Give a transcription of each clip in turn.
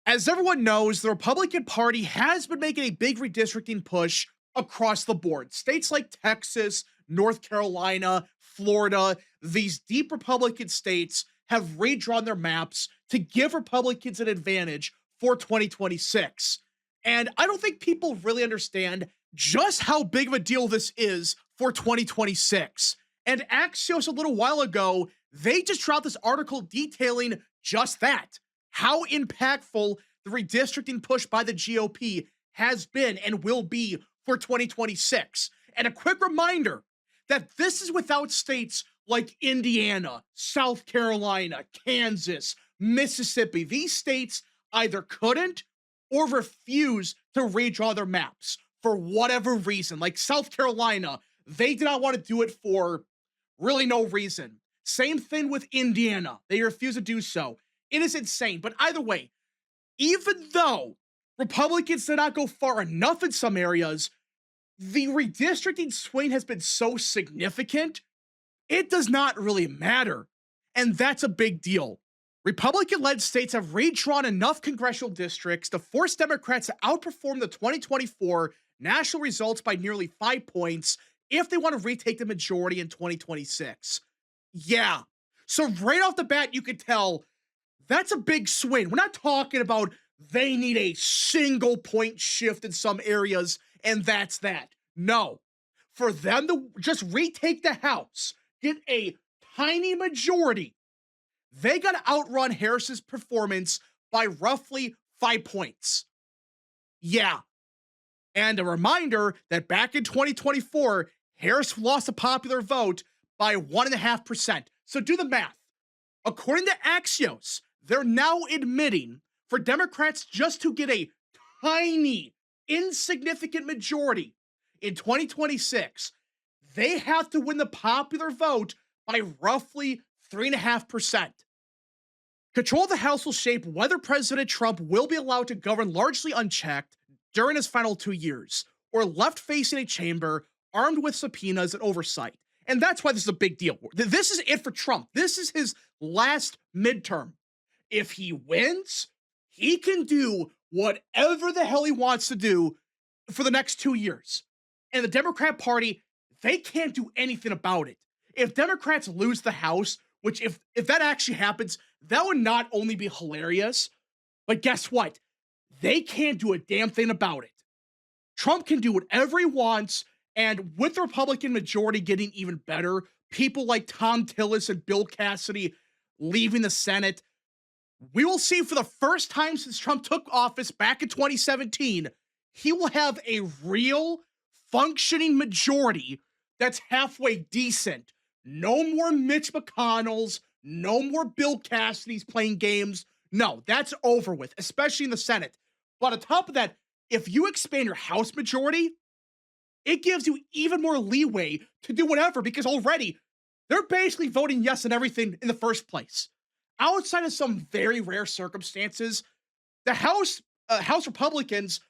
As everyone knows, the Republican Party has been making a big redistricting push across the board. States like Texas, North Carolina, Florida, these deep Republican states have redrawn their maps to give Republicans an advantage for 2026. And I don't think people really understand just how big of a deal this is for 2026. And Axios, a little while ago, they just dropped this article detailing just that, how impactful the redistricting push by the GOP has been and will be for 2026. And a quick reminder that this is without states like Indiana, South Carolina, Kansas, Mississippi. These states either couldn't or refuse to redraw their maps for whatever reason. Like South Carolina, they did not want to do it for really no reason. Same thing with Indiana. They refuse to do so. It is insane. But either way, even though Republicans did not go far enough in some areas, the redistricting swing has been so significant, it does not really matter. And that's a big deal. Republican-led states have redrawn enough congressional districts to force Democrats to outperform the 2024 national results by nearly 5 points if they want to retake the majority in 2026. Yeah. So right off the bat, you could tell that's a big swing. We're not talking about they need a single point shift in some areas and that's that. No. For them to just retake the House, get a tiny majority, they got to outrun Harris's performance by roughly 5 points. Yeah. And a reminder that back in 2024, Harris lost a popular vote by 1.5%. So do the math. According to Axios, they're now admitting for Democrats just to get a tiny, insignificant majority in 2026, they have to win the popular vote by roughly 3.5%. Control of the House will shape whether President Trump will be allowed to govern largely unchecked during his final 2 years, or left facing a chamber armed with subpoenas and oversight. And that's why this is a big deal. This is it for Trump. This is his last midterm. If he wins, he can do whatever the hell he wants to do for the next 2 years. And the Democrat Party, they can't do anything about it. If Democrats lose the House, which if that actually happens, that would not only be hilarious, but guess what? They can't do a damn thing about it. Trump can do whatever he wants, and with the Republican majority getting even better, people like Tom Tillis and Bill Cassidy leaving the Senate, we will see for the first time since Trump took office back in 2017, he will have a real functioning majority that's halfway decent. No more Mitch McConnells, no more Bill Cassidy's playing games. No, that's over with, especially in the Senate. But on top of that, if you expand your House majority, it gives you even more leeway to do whatever because already they're basically voting yes on everything in the first place. Outside of some very rare circumstances, the House Republicans,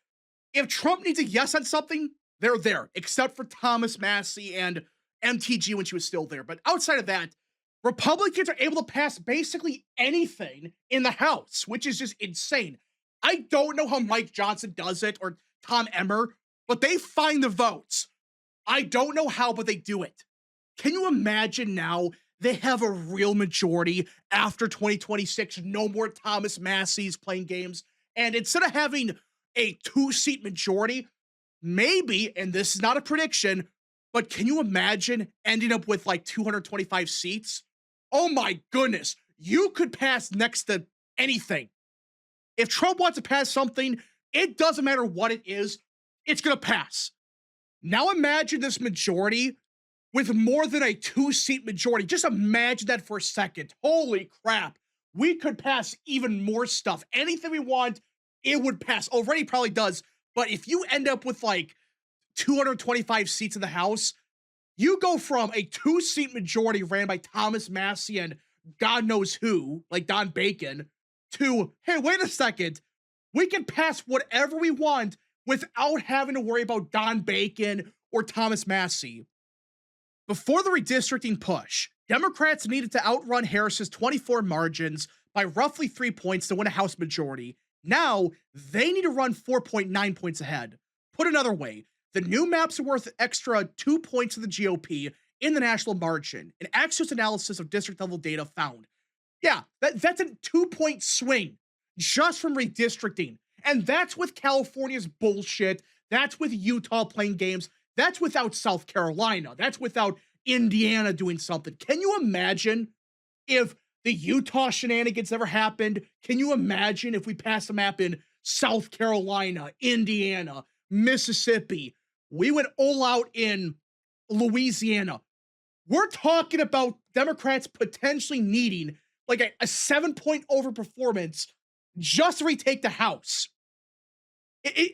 if Trump needs a yes on something, they're there, except for Thomas Massie and MTG when she was still there. But outside of that, Republicans are able to pass basically anything in the House, which is just insane. I don't know how Mike Johnson does it or Tom Emmer, but they find the votes. I don't know how, but they do it. Can you imagine now they have a real majority after 2026? No more Thomas Massie's playing games. And instead of having a 2-seat majority, maybe, and this is not a prediction, but can you imagine ending up with like 225 seats? Oh my goodness. You could pass next to anything. If Trump wants to pass something, it doesn't matter what it is, it's going to pass. Now imagine this majority with more than a 2-seat majority. Just imagine that for a second. Holy crap. We could pass even more stuff. Anything we want, it would pass. Already probably does. But if you end up with like 225 seats in the House, you go from a 2-seat majority ran by Thomas Massie and God knows who, like Don Bacon, to, hey, wait a second, we can pass whatever we want without having to worry about Don Bacon or Thomas Massie. Before the redistricting push, Democrats needed to outrun Harris's 24 margins by roughly 3 points to win a House majority, Now, they need to run 4.9 points ahead. Put another way, the new maps are worth extra 2 points to the GOP in the national margin. An Axios analysis of district level data found. Yeah, that's a 2 point swing just from redistricting. And that's with California's bullshit. That's with Utah playing games. That's without South Carolina. That's without Indiana doing something. Can you imagine if the Utah shenanigans never happened? Can you imagine if we passed a map in South Carolina, Indiana, Mississippi? We went all out in Louisiana. We're talking about Democrats potentially needing like a 7 point overperformance just to retake the House.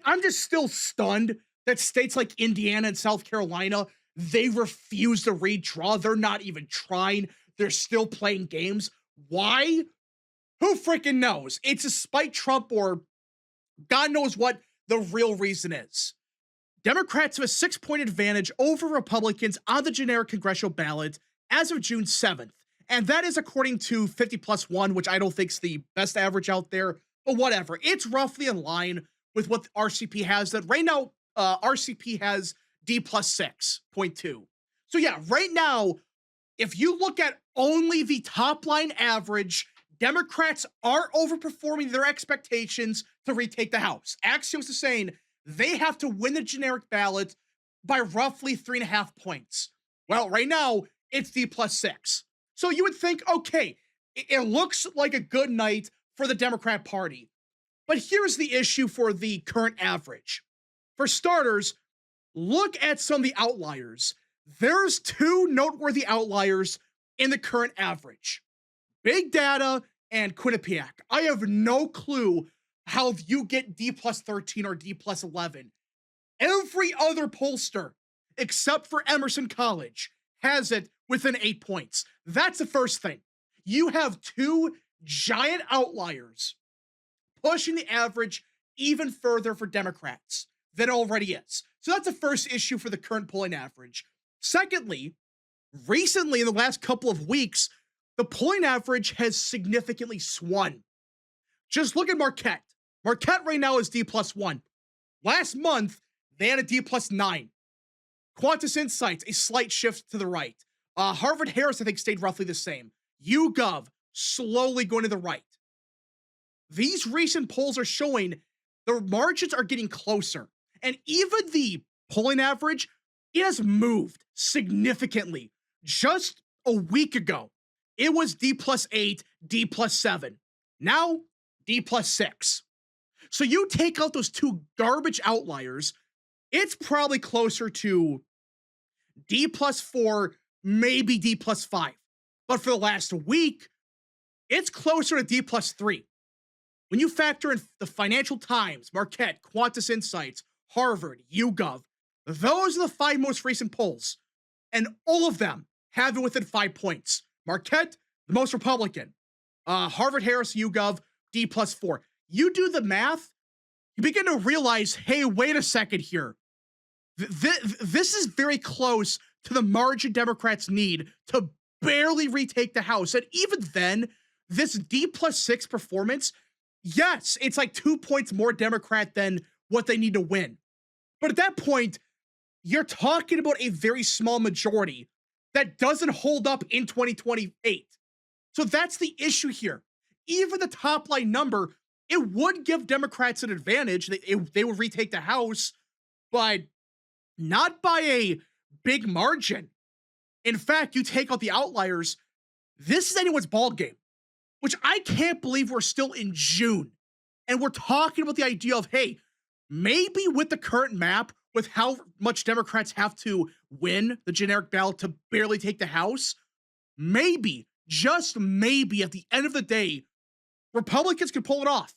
I'm just still stunned that states like Indiana and South Carolina, they refuse to redraw. They're not even trying. They're still playing games. Why? Who freaking knows? It's to spite Trump or God knows what the real reason is. Democrats have a 6 point advantage over Republicans on the generic congressional ballot as of June 7th. And that is according to 50+1, which I don't think is the best average out there, but whatever. It's roughly in line with what the RCP has. That right now, RCP has D+6.2. So yeah, right now, if you look at only the top line average, Democrats are overperforming their expectations to retake the House. Axios is saying they have to win the generic ballot by roughly 3.5 points. Well, right now, it's D+6. So you would think, okay, it looks like a good night for the Democrat Party. But here's the issue for the current average. For starters, look at some of the outliers. There's two noteworthy outliers in the current average. Big Data and Quinnipiac. I have no clue how you get D+13 or D+11. Every other pollster, except for Emerson College, has it within 8 points. That's the first thing. You have two giant outliers pushing the average even further for Democrats than it already is. So that's the first issue for the current polling average. Secondly, recently in the last couple of weeks, the polling average has significantly swung. Just look at Marquette. Marquette right now is D+1. Last month, they had a D+9. Quantus Insights, a slight shift to the right. Harvard Harris, I think, stayed roughly the same. YouGov, slowly going to the right. These recent polls are showing the margins are getting closer. And even the polling average, it has moved significantly. Just a week ago, it was D+8, D+7. Now, D+6. So you take out those two garbage outliers, it's probably closer to D+4, maybe D+5. But for the last week, it's closer to D+3. When you factor in the Financial Times, Marquette, Quantus Insights, Harvard, YouGov, those are the 5 most recent polls. And all of them have it within 5 points. Marquette, the most Republican. Harvard Harris, YouGov, D+4. You do the math, you begin to realize, hey, wait a second here. This is very close to the margin Democrats need to barely retake the House. And even then, this D+6 performance, yes, it's like 2 points more Democrat than what they need to win. But at that point, you're talking about a very small majority that doesn't hold up in 2028. So that's the issue here. Even the top line number, it would give Democrats an advantage. They would retake the House, but not by a big margin. In fact, you take out the outliers, this is anyone's ball game, which I can't believe we're still in June. And we're talking about the idea of, hey, maybe with the current map, with how much Democrats have to win the generic ballot to barely take the House, maybe, just maybe at the end of the day, Republicans can pull it off.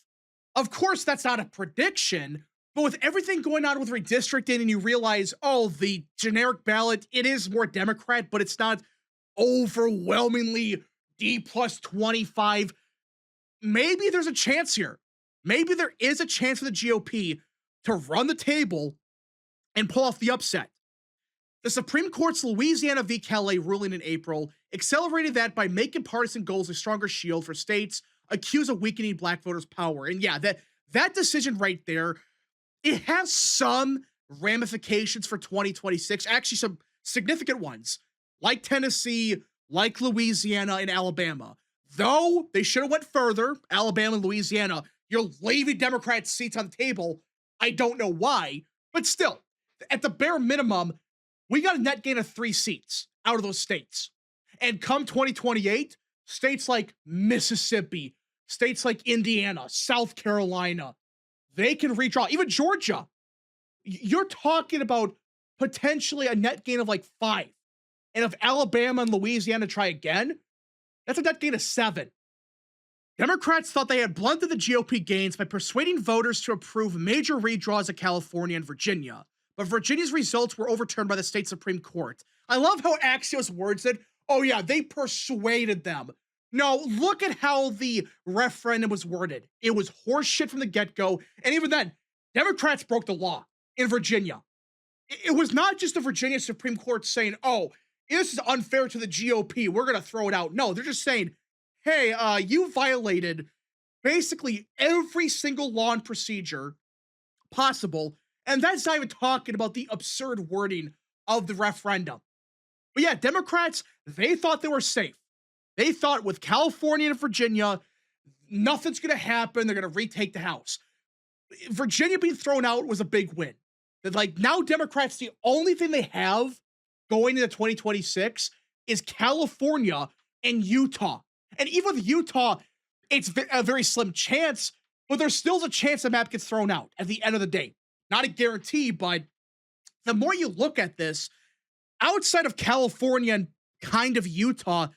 Of course, that's not a prediction, but with everything going on with redistricting and you realize, oh, the generic ballot, it is more Democrat, but it's not overwhelmingly D+25. Maybe there's a chance here. Maybe there is a chance for the GOP to run the table and pull off the upset. The Supreme Court's Louisiana v. Calais ruling in April accelerated that by making partisan goals a stronger shield for states accused of weakening black voters' power. And yeah, That decision right there, it has some ramifications for 2026, actually some significant ones, like Tennessee, like Louisiana and Alabama. Though they should have went further, Alabama and Louisiana, you're leaving Democrats seats on the table. I don't know why, but still, at the bare minimum, we got a net gain of 3 seats out of those states. And come 2028, states like Mississippi, states like Indiana, South Carolina, they can redraw. Even Georgia, you're talking about potentially a net gain of like 5. And if Alabama and Louisiana try again, that's a net gain of 7. Democrats thought they had blunted the GOP gains by persuading voters to approve major redraws of California and Virginia, but Virginia's results were overturned by the state Supreme Court. I love how Axios words it. Oh yeah, they persuaded them. No, look at how the referendum was worded. It was horseshit from the get-go, and even then, Democrats broke the law in Virginia. It was not just the Virginia Supreme Court saying, oh, this is unfair to the GOP, we're going to throw it out. No, they're just saying, hey, you violated basically every single law and procedure possible. And that's not even talking about the absurd wording of the referendum. But yeah, Democrats, they thought they were safe. They thought with California and Virginia, nothing's going to happen. They're going to retake the House. Virginia being thrown out was a big win. That like now Democrats, the only thing they have going into 2026 is California and Utah. And even with Utah, it's a very slim chance, but there's still a chance the map gets thrown out at the end of the day. Not a guarantee, but the more you look at this, outside of California and kind of Utah,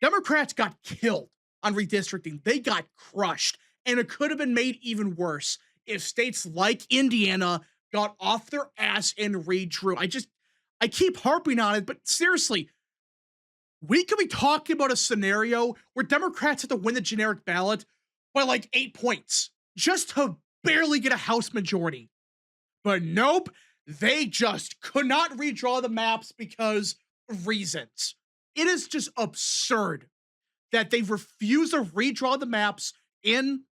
Democrats got killed on redistricting. They got crushed, and it could have been made even worse if states like Indiana got off their ass and redrew. I keep harping on it, but seriously, we could be talking about a scenario where Democrats have to win the generic ballot by like 8 points just to barely get a House majority. But nope, they just could not redraw the maps because of reasons. It is just absurd that they refuse to redraw the maps in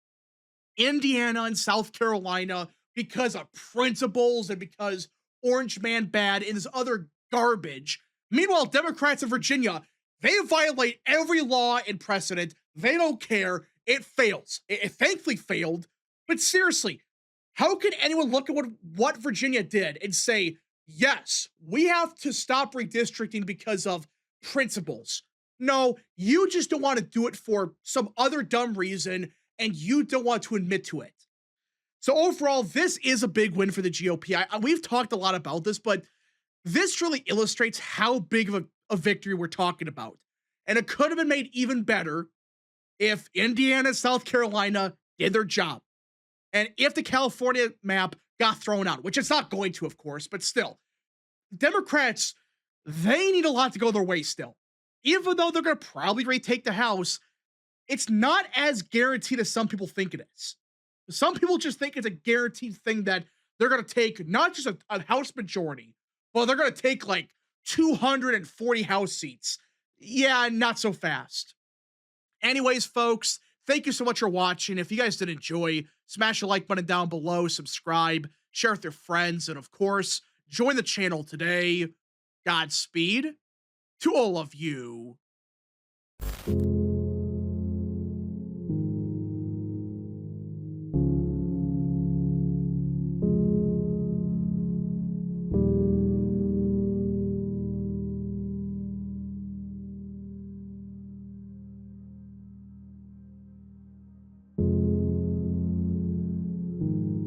Indiana and South Carolina because of principles and because Orange Man bad and this other garbage. Meanwhile, Democrats in Virginia, they violate every law and precedent. They don't care. It fails. It thankfully failed. But seriously, how can anyone look at what Virginia did and say, yes, we have to stop redistricting because of principles? No, you just don't want to do it for some other dumb reason, and you don't want to admit to it. So overall, this is a big win for the GOP. We've talked a lot about this, but this really illustrates how big of a victory we're talking about. And it could have been made even better if Indiana and South Carolina did their job. And if the California map got thrown out, which it's not going to, of course, but still, Democrats, they need a lot to go their way still. Even though they're going to probably retake the House, it's not as guaranteed as some people think it is. Some people just think it's a guaranteed thing that they're going to take not just a House majority, but they're going to take like 240 House seats. Yeah, not so fast. Anyways, folks, thank you so much for watching. If you guys did enjoy, smash the like button down below, subscribe, share with your friends, and of course, join the channel today. Godspeed to all of you.